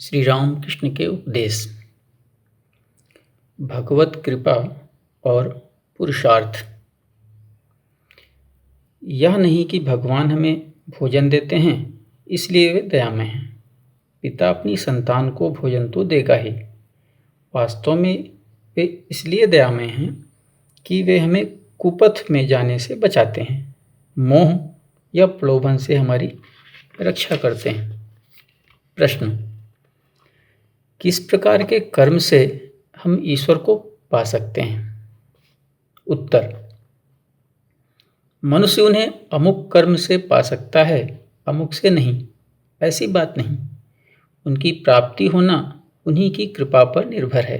श्री राम कृष्ण के उपदेश। भगवत कृपा और पुरुषार्थ। यह नहीं कि भगवान हमें भोजन देते हैं इसलिए वे दयामय हैं। पिता अपनी संतान को भोजन तो देगा ही, वास्तव में वे इसलिए दयामय हैं कि वे हमें कुपथ में जाने से बचाते हैं, मोह या प्रलोभन से हमारी रक्षा करते हैं। प्रश्न: किस प्रकार के कर्म से हम ईश्वर को पा सकते हैं? उत्तर: मनुष्य उन्हें अमुक कर्म से पा सकता है, अमुक से नहीं, ऐसी बात नहीं। उनकी प्राप्ति होना उन्हीं की कृपा पर निर्भर है,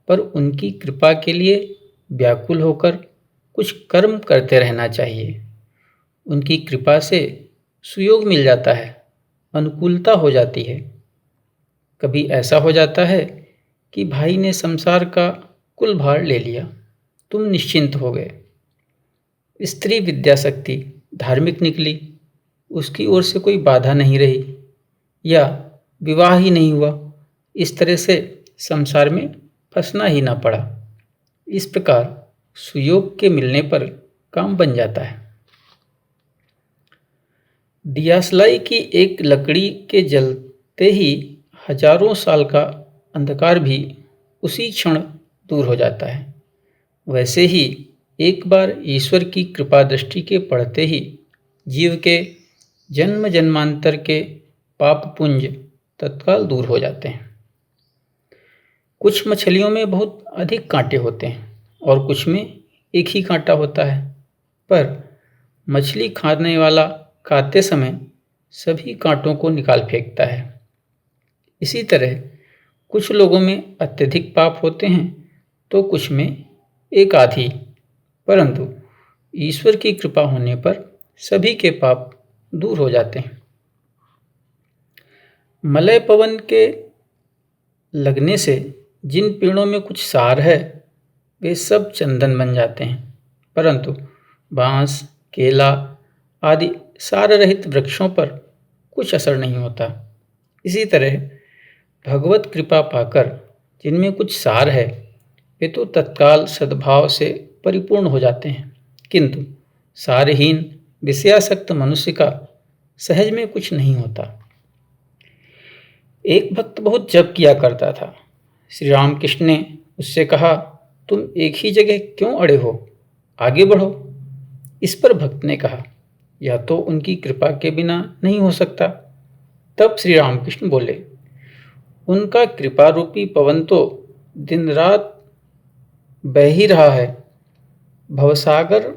पर उनकी कृपा के लिए व्याकुल होकर कुछ कर्म करते रहना चाहिए। उनकी कृपा से सुयोग मिल जाता है, अनुकूलता हो जाती है। कभी ऐसा हो जाता है कि भाई ने संसार का कुल भार ले लिया, तुम निश्चिंत हो गए। स्त्री विद्याशक्ति धार्मिक निकली, उसकी ओर से कोई बाधा नहीं रही, या विवाह ही नहीं हुआ, इस तरह से संसार में फंसना ही ना पड़ा। इस प्रकार सुयोग के मिलने पर काम बन जाता है। दियासलाई की एक लकड़ी के जलते ही हजारों साल का अंधकार भी उसी क्षण दूर हो जाता है। वैसे ही एक बार ईश्वर की कृपा दृष्टि के पड़ते ही जीव के जन्म जन्मांतर के पाप पुंज तत्काल दूर हो जाते हैं। कुछ मछलियों में बहुत अधिक कांटे होते हैं और कुछ में एक ही कांटा होता है, पर मछली खाने वाला खाते समय सभी कांटों को निकाल फेंकता है। इसी तरह कुछ लोगों में अत्यधिक पाप होते हैं तो कुछ में एक आधी, परंतु ईश्वर की कृपा होने पर सभी के पाप दूर हो जाते हैं। मलय पवन के लगने से जिन पेड़ों में कुछ सार है वे सब चंदन बन जाते हैं, परंतु बांस, केला आदि सार रहित वृक्षों पर कुछ असर नहीं होता। इसी तरह भगवत कृपा पाकर जिनमें कुछ सार है वे तो तत्काल सद्भाव से परिपूर्ण हो जाते हैं, किंतु सारहीन विषयासक्त मनुष्य का सहज में कुछ नहीं होता। एक भक्त बहुत जप किया करता था। श्री रामकृष्ण ने उससे कहा, तुम एक ही जगह क्यों अड़े हो, आगे बढ़ो। इस पर भक्त ने कहा, यह तो उनकी कृपा के बिना नहीं हो सकता। तब श्री रामकृष्ण बोले, उनका कृपा रूपी पवन तो दिन रात बह ही रहा है। भवसागर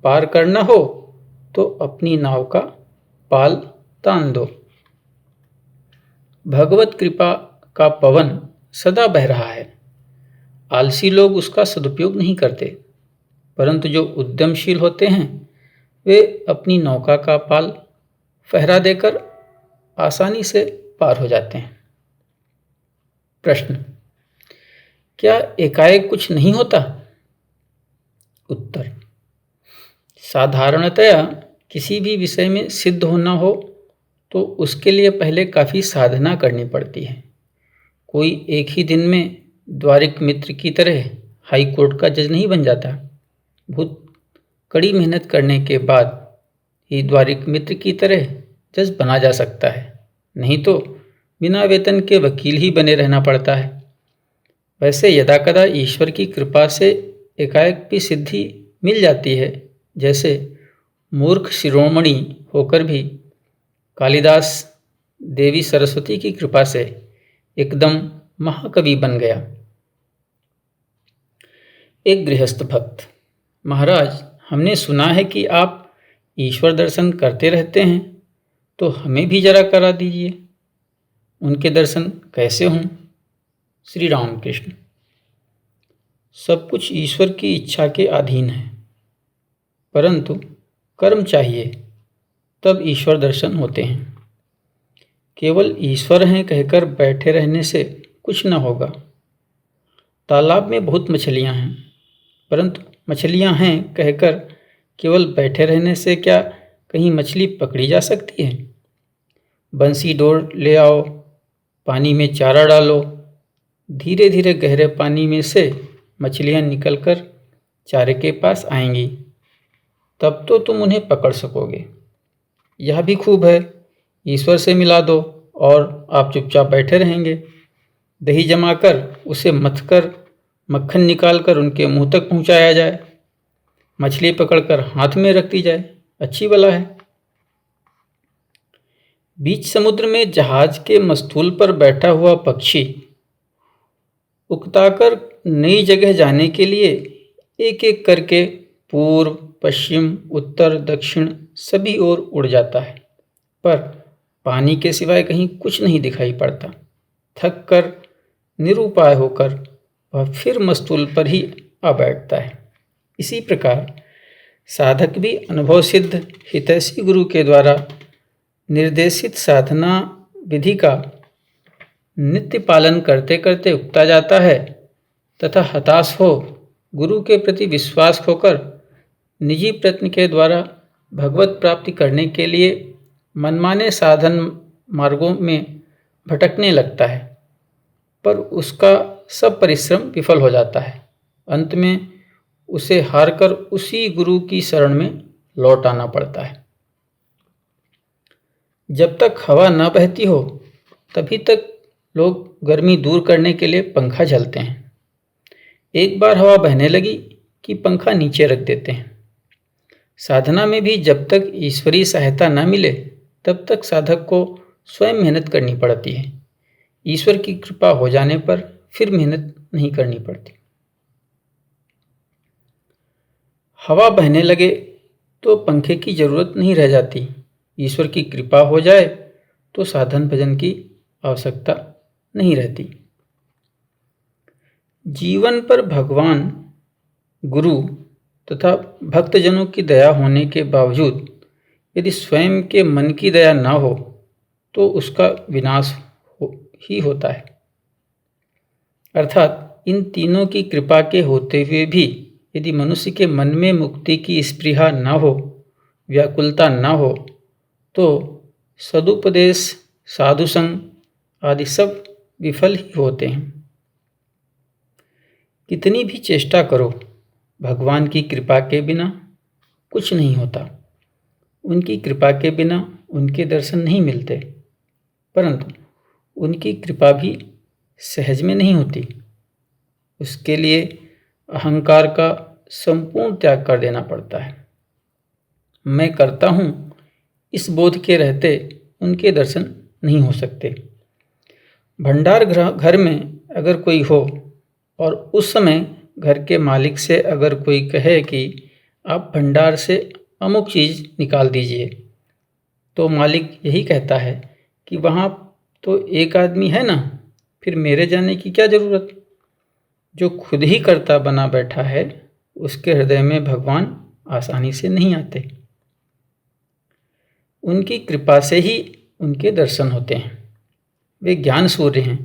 पार करना हो तो अपनी नाव का पाल तान दो। भगवत कृपा का पवन सदा बह रहा है। आलसी लोग उसका सदुपयोग नहीं करते, परंतु जो उद्यमशील होते हैं वे अपनी नौका का पाल फहरा देकर आसानी से पार हो जाते हैं। प्रश्न: क्या एकाएक कुछ नहीं होता? उत्तर: साधारणतया किसी भी विषय में सिद्ध होना हो तो उसके लिए पहले काफ़ी साधना करनी पड़ती है। कोई एक ही दिन में द्वारिक मित्र की तरह हाई कोर्ट का जज नहीं बन जाता। बहुत कड़ी मेहनत करने के बाद ही द्वारिक मित्र की तरह जज बना जा सकता है, नहीं तो बिना वेतन के वकील ही बने रहना पड़ता है। वैसे यदाकदा ईश्वर की कृपा से एकाएक भी सिद्धि मिल जाती है, जैसे मूर्ख शिरोमणि होकर भी कालिदास देवी सरस्वती की कृपा से एकदम महाकवि बन गया। एक गृहस्थ भक्त: महाराज, हमने सुना है कि आप ईश्वर दर्शन करते रहते हैं, तो हमें भी जरा करा दीजिए। उनके दर्शन कैसे हों? श्री रामकृष्ण: सब कुछ ईश्वर की इच्छा के अधीन है, परंतु कर्म चाहिए, तब ईश्वर दर्शन होते हैं। केवल ईश्वर हैं कहकर बैठे रहने से कुछ न होगा। तालाब में बहुत मछलियां हैं, परंतु मछलियां हैं कहकर केवल बैठे रहने से क्या कहीं मछली पकड़ी जा सकती है? बंसी डोर ले आओ, पानी में चारा डालो। धीरे धीरे गहरे पानी में से मछलियाँ निकलकर चारे के पास आएंगी, तब तो तुम उन्हें पकड़ सकोगे। यह भी खूब है, ईश्वर से मिला दो और आप चुपचाप बैठे रहेंगे। दही जमाकर उसे मथकर मक्खन निकालकर उनके मुंह तक पहुंचाया जाए, मछली पकड़कर हाथ में रख दी जाए, अच्छी बला है। बीच समुद्र में जहाज के मस्तूल पर बैठा हुआ पक्षी उकताकर नई जगह जाने के लिए एक एक करके पूर्व, पश्चिम, उत्तर, दक्षिण सभी ओर उड़ जाता है, पर पानी के सिवाय कहीं कुछ नहीं दिखाई पड़ता। थक कर निरुपाय होकर वह फिर मस्तूल पर ही आ बैठता है। इसी प्रकार साधक भी अनुभव सिद्ध हितैषी गुरु के द्वारा निर्देशित साधना विधि का नित्य पालन करते करते उगता जाता है तथा हताश हो गुरु के प्रति विश्वास खोकर निजी प्रयत्न के द्वारा भगवत प्राप्ति करने के लिए मनमाने साधन मार्गों में भटकने लगता है, पर उसका सब परिश्रम विफल हो जाता है। अंत में उसे हारकर उसी गुरु की शरण में लौट आना पड़ता है। जब तक हवा न बहती हो तभी तक लोग गर्मी दूर करने के लिए पंखा झलते हैं। एक बार हवा बहने लगी कि पंखा नीचे रख देते हैं। साधना में भी जब तक ईश्वरीय सहायता न मिले तब तक साधक को स्वयं मेहनत करनी पड़ती है। ईश्वर की कृपा हो जाने पर फिर मेहनत नहीं करनी पड़ती। हवा बहने लगे तो पंखे की जरूरत नहीं रह जाती। ईश्वर की कृपा हो जाए तो साधन भजन की आवश्यकता नहीं रहती। जीवन पर भगवान, गुरु तथा भक्तजनों की दया होने के बावजूद यदि स्वयं के मन की दया न हो तो उसका विनाश ही होता है। अर्थात इन तीनों की कृपा के होते हुए भी यदि मनुष्य के मन में मुक्ति की स्पृहा न हो, व्याकुलता न हो, तो सदुपदेश, साधुसंग आदि सब विफल ही होते हैं। कितनी भी चेष्टा करो, भगवान की कृपा के बिना कुछ नहीं होता। उनकी कृपा के बिना उनके दर्शन नहीं मिलते, परंतु उनकी कृपा भी सहज में नहीं होती। उसके लिए अहंकार का संपूर्ण त्याग कर देना पड़ता है। मैं करता हूँ इस बोध के रहते उनके दर्शन नहीं हो सकते। भंडार घर में अगर कोई हो और उस समय घर के मालिक से अगर कोई कहे कि आप भंडार से अमुक चीज़ निकाल दीजिए, तो मालिक यही कहता है कि वहाँ तो एक आदमी है ना, फिर मेरे जाने की क्या ज़रूरत। जो खुद ही करता बना बैठा है उसके हृदय में भगवान आसानी से नहीं आते। उनकी कृपा से ही उनके दर्शन होते हैं। वे ज्ञान सूर्य हैं।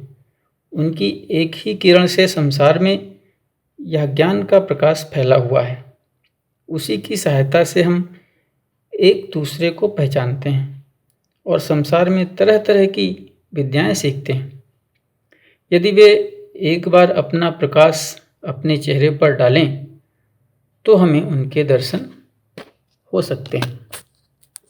उनकी एक ही किरण से संसार में यह ज्ञान का प्रकाश फैला हुआ है। उसी की सहायता से हम एक दूसरे को पहचानते हैं और संसार में तरह तरह की विद्याएं सीखते हैं। यदि वे एक बार अपना प्रकाश अपने चेहरे पर डालें तो हमें उनके दर्शन हो सकते हैं।